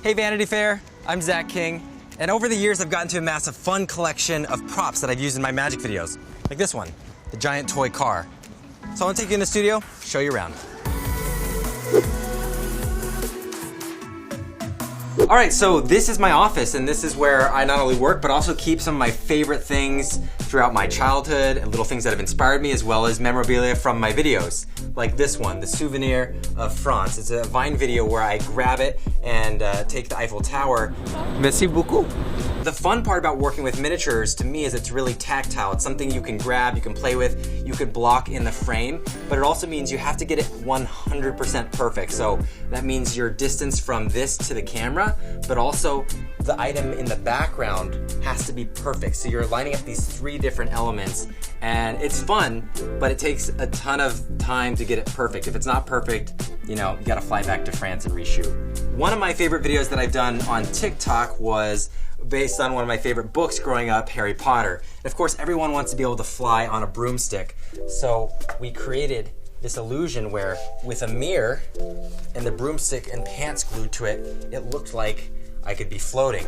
Hey Vanity Fair, I'm Zach King, and over the years I've gotten to amass a fun collection of props that I've used in my magic videos, like this one, the giant toy car. So I want to take you in the studio, show you around. All right, so this is my office, and this is where I not only work, but also keep some of my favorite things throughout my childhood and little things that have inspired me, as well as memorabilia from my videos. Like this one, the Souvenir of France. It's a Vine video where I grab it and take the Eiffel Tower. Merci beaucoup. The fun part about working with miniatures to me is it's really tactile. It's something you can grab, you can play with, you could block in the frame, but it also means you have to get it 100% perfect. So that means your distance from this to the camera, but also the item in the background has to be perfect. So you're lining up these three different elements, and it's fun, but it takes a ton of time to get it perfect. If it's not perfect, you gotta fly back to France and reshoot. One of my favorite videos that I've done on TikTok was based on one of my favorite books growing up, Harry Potter. And of course, everyone wants to be able to fly on a broomstick. So we created this illusion where with a mirror and the broomstick and pants glued to it, it looked like I could be floating.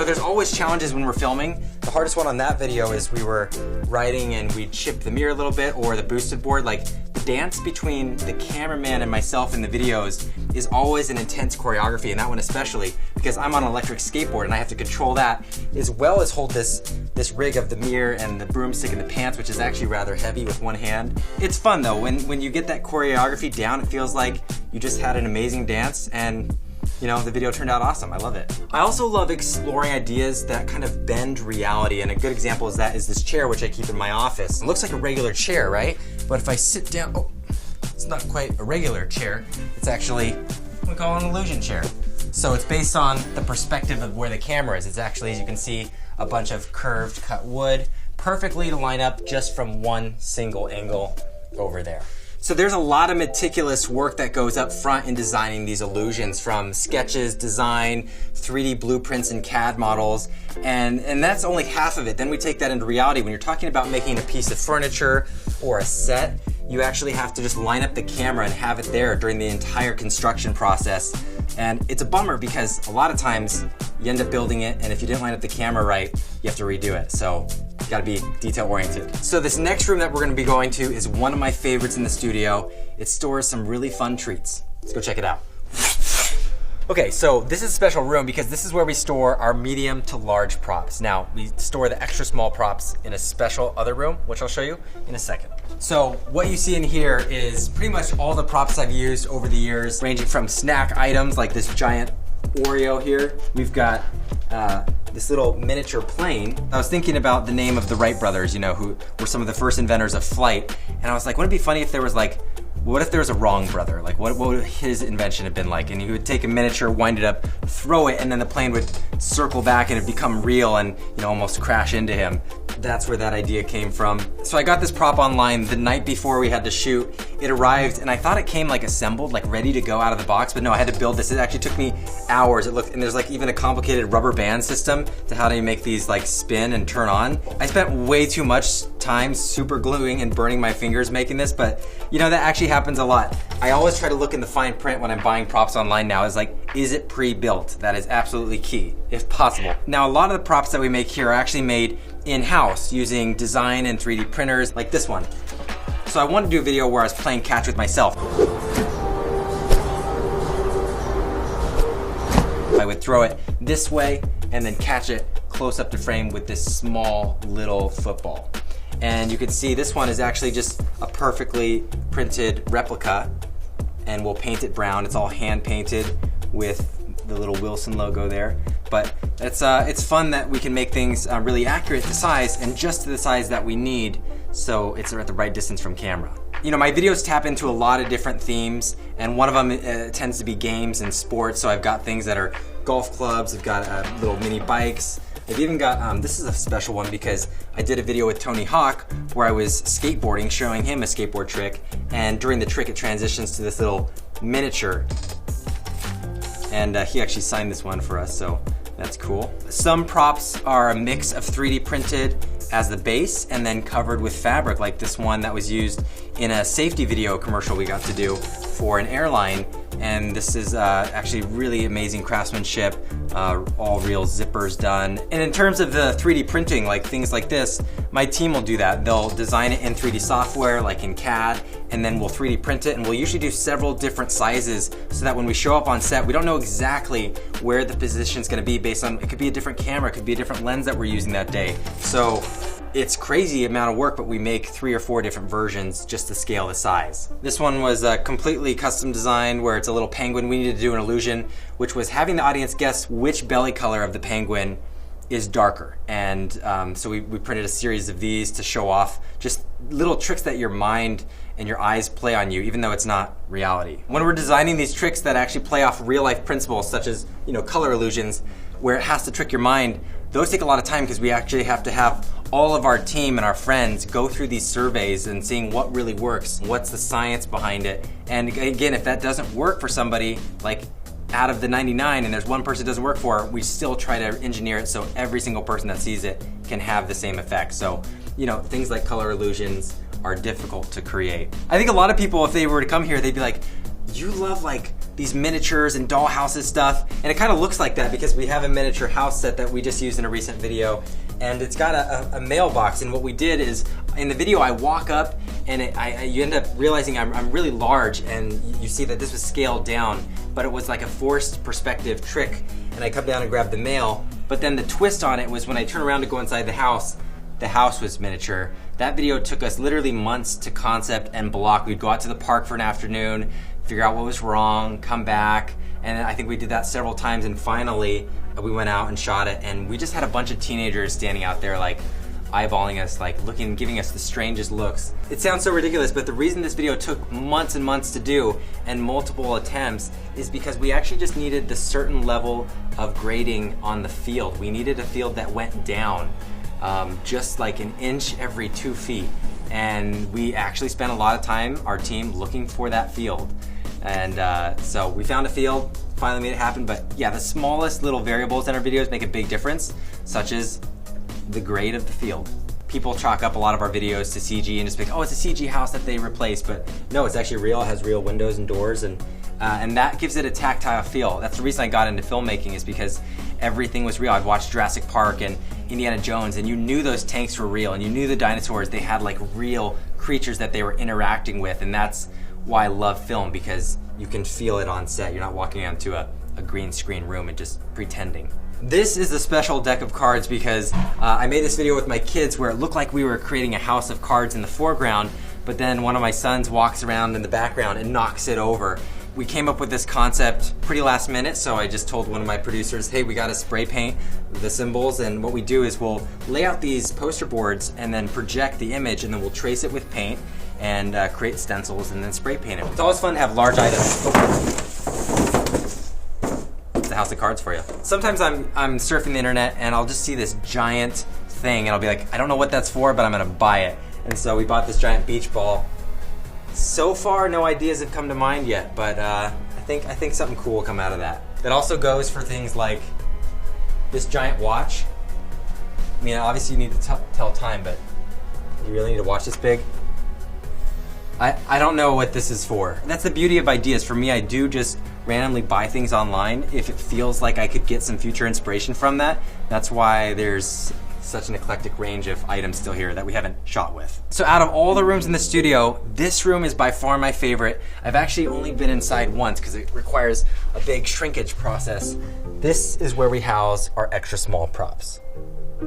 There's always challenges when we're filming. The hardest one on that video is we were riding and we'd chip the mirror a little bit, or the boosted board. Like, the dance between the cameraman and myself in the videos is always an intense choreography, and that one especially, because I'm on an electric skateboard and I have to control that, as well as hold this rig of the mirror and the broomstick and the pants, which is actually rather heavy with one hand. It's fun though. When you get that choreography down, it feels like you just had an amazing dance, and the video turned out awesome. I love it. I also love exploring ideas that kind of bend reality, and a good example is this chair, which I keep in my office. It looks like a regular chair, right? But if I sit down, it's not quite a regular chair. It's actually, we call it an illusion chair. So it's based on the perspective of where the camera is. It's actually, as you can see, a bunch of curved cut wood, perfectly to line up just from one single angle over there. So there's a lot of meticulous work that goes up front in designing these illusions, from sketches, design, 3D blueprints, and CAD models, and that's only half of it. Then we take that into reality. When you're talking about making a piece of furniture or a set, you actually have to just line up the camera and have it there during the entire construction process. And it's a bummer because a lot of times you end up building it, and if you didn't line up the camera right, you have to redo it. So you gotta be detail oriented. So this next room that we're gonna be going to is one of my favorites in the studio. It stores some really fun treats. Let's go check it out. Okay, so this is a special room because this is where we store our medium to large props. Now, we store the extra small props in a special other room, which I'll show you in a second. So what you see in here is pretty much all the props I've used over the years, ranging from snack items like this giant Oreo here. We've got this little miniature plane. I was thinking about the name of the Wright brothers, who were some of the first inventors of flight. And I was like, wouldn't it be funny if there was what if there was a wrong brother? Like, what would his invention have been like? And he would take a miniature, wind it up, throw it, and then the plane would circle back and it'd become real and, almost crash into him. That's where that idea came from. So I got this prop online the night before we had to shoot. It arrived, and I thought it came assembled, ready to go out of the box, but no, I had to build this. It actually took me hours. And there's even a complicated rubber band system to how to make these spin and turn on. I spent way too much time super gluing and burning my fingers making this, but that actually happens a lot. I always try to look in the fine print when I'm buying props online now. Is it pre-built? That is absolutely key, if possible. Now, a lot of the props that we make here are actually made in-house using design and 3D printers like this one. So I wanted to do a video where I was playing catch with myself. I would throw it this way and then catch it close up to frame with this small little football. And you can see this one is actually just a perfectly printed replica, and we'll paint it brown. It's all hand painted with the little Wilson logo there. But it's fun that we can make things really accurate to size and just to the size that we need, so it's at the right distance from camera. My videos tap into a lot of different themes, and one of them tends to be games and sports. So I've got things that are golf clubs, I've got little mini bikes. I've even got, this is a special one because I did a video with Tony Hawk where I was skateboarding, showing him a skateboard trick, and during the trick it transitions to this little miniature. And he actually signed this one for us, so that's cool. Some props are a mix of 3D printed as the base and then covered with fabric like this one that was used in a safety video commercial we got to do for an airline. And this is actually really amazing craftsmanship, all real zippers done. And in terms of the 3D printing, like things like this, my team will do that. They'll design it in 3D software, like in CAD, and then we'll 3D print it, and we'll usually do several different sizes so that when we show up on set, we don't know exactly where the position's gonna be based on, it could be a different camera, it could be a different lens that we're using that day. So it's crazy amount of work, but we make 3 or 4 different versions just to scale the size. This one was completely custom designed where it's a little penguin. We needed to do an illusion, which was having the audience guess which belly color of the penguin is darker. And so we printed a series of these to show off just little tricks that your mind and your eyes play on you, even though it's not reality. When we're designing these tricks that actually play off real life principles, such as color illusions, where it has to trick your mind, those take a lot of time because we actually have to have all of our team and our friends go through these surveys and seeing what really works, what's the science behind it. And again, if that doesn't work for somebody, like out of the 99 and there's one person it doesn't work for, we still try to engineer it so every single person that sees it can have the same effect. So, things like color illusions are difficult to create. I think a lot of people, if they were to come here, they'd be like, you love like these miniatures and doll houses stuff. And it kind of looks like that because we have a miniature house set that we just used in a recent video. And it's got a mailbox, and what we did is, in the video I walk up and you end up realizing I'm really large, and you see that this was scaled down, but it was like a forced perspective trick, and I come down and grab the mail, but then the twist on it was when I turn around to go inside the house was miniature. That video took us literally months to concept and block. We'd go out to the park for an afternoon, figure out what was wrong, come back, and I think we did that several times, and finally we went out and shot it, and we just had a bunch of teenagers standing out there like eyeballing us, like looking, giving us the strangest looks. It sounds so ridiculous, but the reason this video took months and months to do and multiple attempts is because we actually just needed the certain level of grading on the field. We needed a field that went down just like an inch every 2 feet. And we actually spent a lot of time, our team, looking for that field. And so we found a field, finally made it happen. But yeah, the smallest little variables in our videos make a big difference, such as the grade of the field. People chalk up a lot of our videos to CG and just think, oh, it's a CG house that they replaced, but no, it's actually real. It has real windows and doors, and that gives it a tactile feel. That's the reason I got into filmmaking, is because everything was real. I'd watched Jurassic Park and Indiana Jones, and you knew those tanks were real, and you knew the dinosaurs, they had like real creatures that they were interacting with, and that's why I love film, because you can feel it on set. You're not walking onto a green screen room and just pretending. This is a special deck of cards because I made this video with my kids where it looked like we were creating a house of cards in the foreground, but then one of my sons walks around in the background and knocks it over. We came up with this concept pretty last minute, so I just told one of my producers, hey, we gotta spray paint the symbols, and what we do is we'll lay out these poster boards and then project the image, and then we'll trace it with paint and create stencils and then spray paint it. It's always fun to have large items. The house of cards for you. Sometimes I'm surfing the internet and I'll just see this giant thing and I'll be like, I don't know what that's for, but I'm gonna buy it. And so we bought this giant beach ball. So far, no ideas have come to mind yet, but I think something cool will come out of that. That also goes for things like this giant watch. I mean, obviously you need to tell time, but you really need a watch this big? I don't know what this is for. That's the beauty of ideas. For me, I do just randomly buy things online if it feels like I could get some future inspiration from that. That's why there's such an eclectic range of items still here that we haven't shot with. So out of all the rooms in the studio, this room is by far my favorite. I've actually only been inside once because it requires a big shrinkage process. This is where we house our extra small props.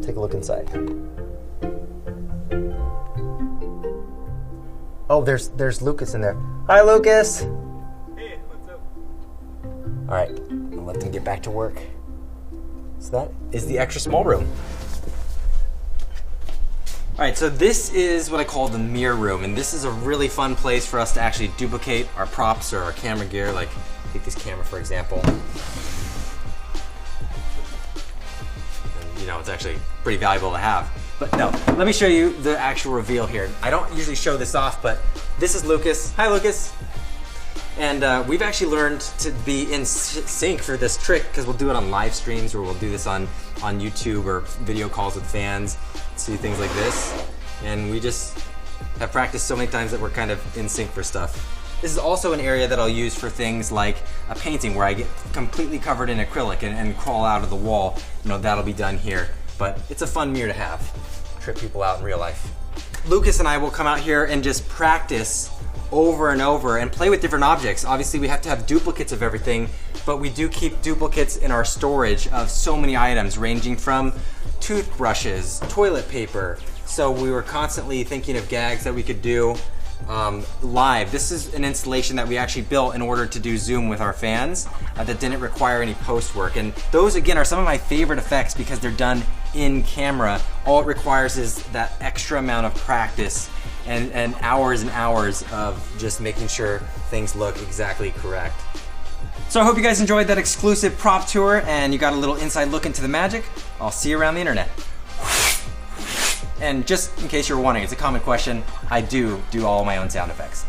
Take a look inside. Oh, there's Lucas in there. Hi, Lucas. Hey, what's up? All right, I'll let them get back to work. So that is the extra small room. All right, so this is what I call the mirror room, and this is a really fun place for us to actually duplicate our props or our camera gear. Like, take this camera, for example. And, it's actually pretty valuable to have. But no, let me show you the actual reveal here. I don't usually show this off, but this is Lucas. Hi, Lucas. And we've actually learned to be in sync for this trick because we'll do it on live streams or we'll do this on YouTube or video calls with fans. see things like this. And we just have practiced so many times that we're kind of in sync for stuff. This is also an area that I'll use for things like a painting where I get completely covered in acrylic and crawl out of the wall. You know, that'll be done here. But it's a fun mirror to have. Trip people out in real life. Lucas and I will come out here and just practice over and over and play with different objects. Obviously we have to have duplicates of everything, but we do keep duplicates in our storage of so many items ranging from toothbrushes, toilet paper. So we were constantly thinking of gags that we could do live. This is an installation that we actually built in order to do Zoom with our fans that didn't require any post work. And those again are some of my favorite effects because they're done in camera. All it requires is that extra amount of practice and hours of just making sure things look exactly correct. So I hope you guys enjoyed that exclusive prop tour and you got a little inside look into the magic. I'll see you around the internet. And just in case you're wondering, it's a common question, I do all my own sound effects.